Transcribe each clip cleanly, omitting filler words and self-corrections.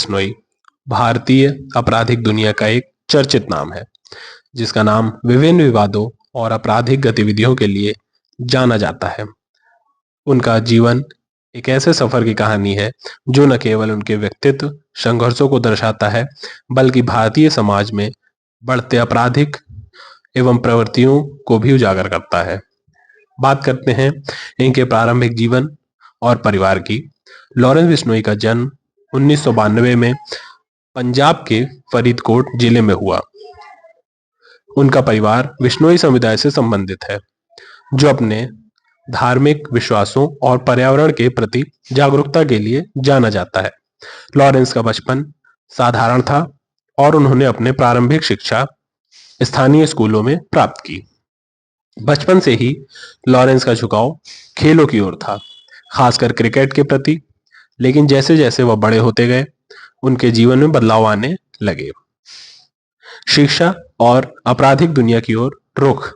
बिश्नोई भारतीय आपराधिक दुनिया का एक चर्चित नाम है, जिसका नाम विभिन्न विवादों और आपराधिक गतिविधियों के लिए जाना जाता है। उनका जीवन एक ऐसे सफर की कहानी है जो न केवल उनके व्यक्तित्व संघर्षों को दर्शाता है, बल्कि भारतीय समाज में बढ़ते आपराधिक एवं प्रवृत्तियों को भी उजागर करता है। बात करते हैं इनके प्रारंभिक जीवन और परिवार की। लॉरेंस बिश्नोई का जन्म 1992 में पंजाब के फरीदकोट जिले में हुआ। उनका परिवार बिश्नोई समुदाय से संबंधित है, जो अपने धार्मिक विश्वासों और पर्यावरण के प्रति जागरूकता के लिए जाना जाता है। लॉरेंस का बचपन साधारण था और उन्होंने अपने प्रारंभिक शिक्षा स्थानीय स्कूलों में प्राप्त की। बचपन से ही लॉरेंस का झुकाव खेलों की ओर था, खासकर क्रिकेट के प्रति। लेकिन जैसे जैसे वह बड़े होते गए, उनके जीवन में बदलाव आने लगे। शिक्षा और आपराधिक दुनिया की ओर रुख।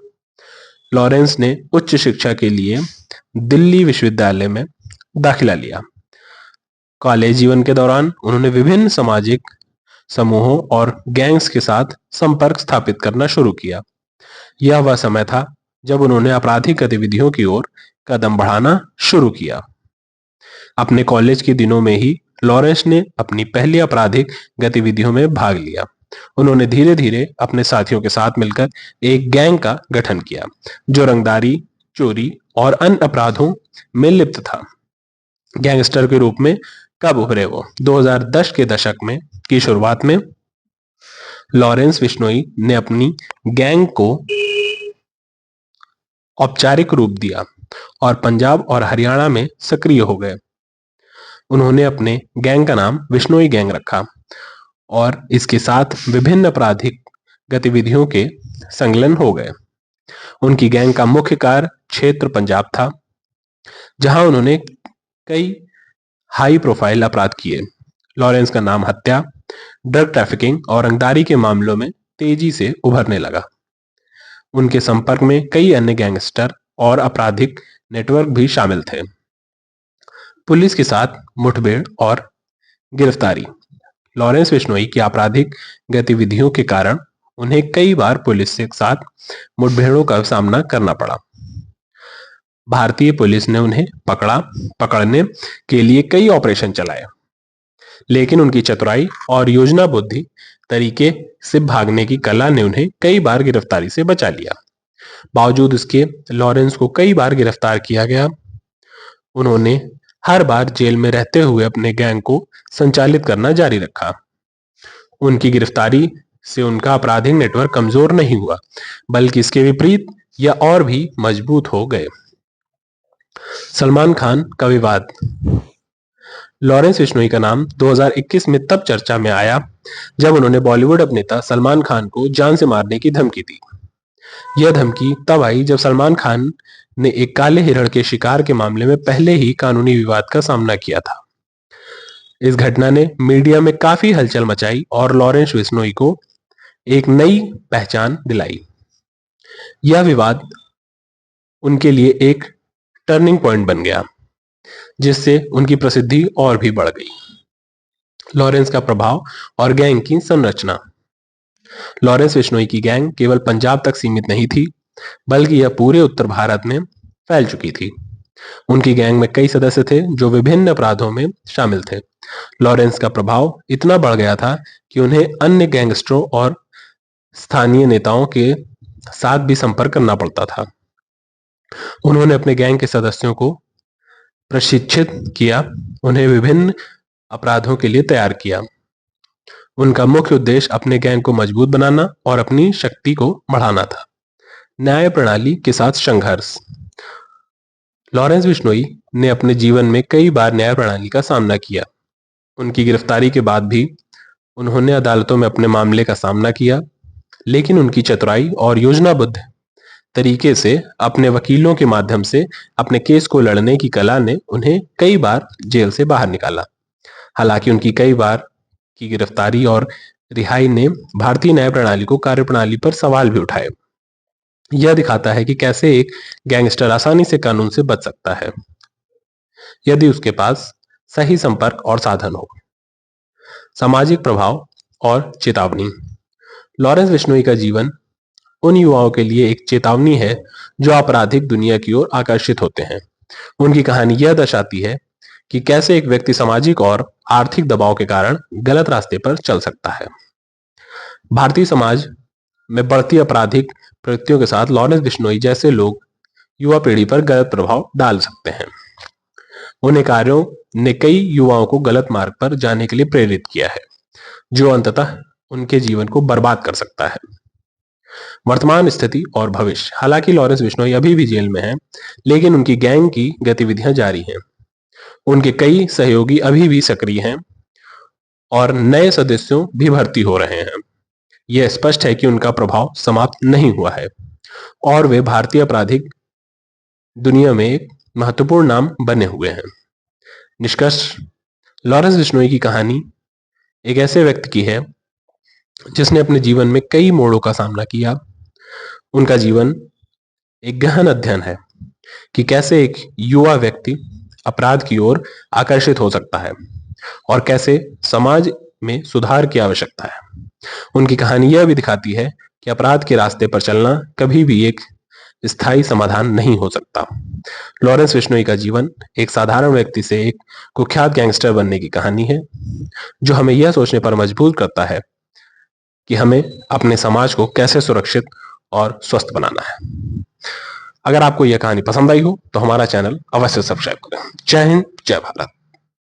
लॉरेंस ने उच्च शिक्षा के लिए दिल्ली विश्वविद्यालय में दाखिला लिया। कॉलेज जीवन के दौरान उन्होंने विभिन्न सामाजिक समूहों और गैंग्स के साथ संपर्क स्थापित करना शुरू किया। यह वह समय था जब उन्होंने आपराधिक गतिविधियों की ओर कदम बढ़ाना शुरू किया। अपने कॉलेज के दिनों में ही लॉरेंस ने अपनी पहली आपराधिक गतिविधियों में भाग लिया। उन्होंने धीरे धीरे अपने साथियों के साथ मिलकर एक गैंग का गठन किया, जो रंगदारी, चोरी और अन्य अपराधों में लिप्त था। गैंगस्टर के रूप में कब उभरे वो? 2010 के दशक में की शुरुआत में लॉरेंस बिश्नोई ने अपनी गैंग को औपचारिक रूप दिया और पंजाब और हरियाणा में सक्रिय हो गए। उन्होंने अपने गैंग का नाम बिश्नोई गैंग रखा और इसके साथ विभिन्न आपराधिक गतिविधियों के संलग्न हो गए। उनकी गैंग का मुख्य कार्य क्षेत्र पंजाब था, जहां उन्होंने कई हाई प्रोफाइल अपराध किए। लॉरेंस का नाम हत्या, ड्रग ट्रैफिकिंग और रंगदारी के मामलों में तेजी से उभरने लगा। उनके संपर्क में कई अन्य गैंगस्टर और आपराधिक नेटवर्क भी शामिल थे। पुलिस के साथ मुठभेड़ और गिरफ्तारी। लॉरेंस बिश्नोई की आपराधिक गतिविधियों के कारण उन्हें कई बार पुलिस के साथ मुठभेड़ों का सामना करना पड़ा। भारतीय पुलिस ने उन्हें पकड़ने के लिए कई ऑपरेशन चलाए, लेकिन उनकी चतुराई और योजनाबद्ध तरीके से भागने की कला ने उन्हें कई बार गिरफ्तारी से बचा लिया। बावजूद इसके लॉरेंस को कई बार गिरफ्तार किया गया। उन्होंने हर बार जेल में रहते हुए अपने गैंग को संचालित करना जारी रखा। उनकी गिरफ्तारी से उनका आपराधिक नेटवर्क कमजोर नहीं हुआ, बल्कि इसके विपरीत यह और भी मजबूत हो गए। सलमान खान का विवाद। लॉरेंस बिश्नोई का नाम 2021 में तब चर्चा में आया जब उन्होंने बॉलीवुड अभिनेता सलमान खान को जान से मारने की धमकी दी। यह धमकी तब आई जब सलमान खान ने एक काले हिरण के शिकार के मामले में पहले ही कानूनी विवाद का सामना किया था। इस घटना ने मीडिया में काफी हलचल मचाई और लॉरेंस बिश्नोई को एक नई पहचान दिलाई। यह विवाद उनके लिए एक टर्निंग पॉइंट बन गया, जिससे उनकी प्रसिद्धि और भी बढ़ गई। लॉरेंस का प्रभाव और गैंग की संरचना। लॉरेंस बिश्नोई की गैंग केवल पंजाब तक सीमित नहीं थी, बल्कि यह पूरे उत्तर भारत में फैल चुकी थी। उनकी गैंग में कई सदस्य थे जो विभिन्न अपराधों में शामिल थे। लॉरेंस का प्रभाव इतना बढ़ गया था कि उन्हें अन्य गैंगस्टरों और स्थानीय नेताओं के साथ भी संपर्क करना पड़ता था। उन्होंने अपने गैंग के सदस्यों को प्रशिक्षित किया, उन्हें विभिन्न अपराधों के लिए तैयार किया। उनका मुख्य उद्देश्य अपने गैंग को मजबूत बनाना और अपनी शक्ति को बढ़ाना था। न्याय प्रणाली के साथ संघर्ष। लॉरेंस बिश्नोई ने अपने जीवन में कई बार न्याय प्रणाली का सामना किया। उनकी गिरफ्तारी के बाद भी उन्होंने अदालतों में अपने मामले का सामना किया, लेकिन उनकी चतुराई और योजनाबद्ध तरीके से अपने वकीलों के माध्यम से अपने केस को लड़ने की कला ने उन्हें कई बार जेल से बाहर निकाला। हालांकि उनकी कई बार की गिरफ्तारी और रिहाई ने भारतीय न्याय प्रणाली को कार्यप्रणाली पर सवाल भी उठाए। यह दिखाता है कि कैसे एक गैंगस्टर आसानी से कानून से बच सकता है, यदि उसके पास सही संपर्क और साधन हो। सामाजिक प्रभाव और चेतावनी। लॉरेंस बिश्नोई का जीवन उन युवाओं के लिए एक चेतावनी है जो आपराधिक दुनिया की ओर आकर्षित होते हैं। उनकी कहानी यह दर्शाती है कि कैसे एक व्यक्ति सामाजिक और आर्थिक दबाव के कारण गलत रास्ते पर चल सकता है। भारतीय समाज में बढ़ती आपराधिक प्रवृत्तियों के साथ लॉरेंस बिश्नोई जैसे लोग युवा पीढ़ी पर गलत प्रभाव डाल सकते हैं। उन्हें कार्यों ने कई युवाओं को गलत मार्ग पर जाने के लिए प्रेरित किया है, जो अंततः उनके जीवन को बर्बाद कर सकता है। वर्तमान स्थिति और भविष्य। हालांकि लॉरेंस बिश्नोई अभी भी जेल में हैं, लेकिन उनकी गैंग की गतिविधियां जारी हैं। उनके कई सहयोगी अभी भी सक्रिय हैं और नए सदस्यों भी भर्ती हो रहे हैं। यह स्पष्ट है कि उनका प्रभाव समाप्त नहीं हुआ है और वे भारतीय आपराधिक दुनिया में एक महत्वपूर्ण नाम बने हुए हैं। निष्कर्ष, लॉरेंस बिश्नोई की कहानी एक ऐसे व्यक्ति की है जिसने अपने जीवन में कई मोड़ों का सामना किया। उनका जीवन एक गहन अध्ययन है कि कैसे एक युवा व्यक्ति अपराध की ओर आकर्षित हो सकता है और कैसे समाज में सुधार की आवश्यकता है। उनकी कहानी यह भी दिखाती है कि अपराध के रास्ते पर चलना कभी भी एक स्थायी समाधान नहीं हो सकता। लॉरेंस बिश्नोई का जीवन एक साधारण व्यक्ति से एक कुख्यात गैंगस्टर बनने की कहानी है, जो हमें यह सोचने पर मजबूर करता है कि हमें अपने समाज को कैसे सुरक्षित और स्वस्थ बनाना है। अगर आपको यह कहानी पसंद आई हो तो हमारा चैनल अवश्य सब्सक्राइब करें। जय हिंद, जय भारत।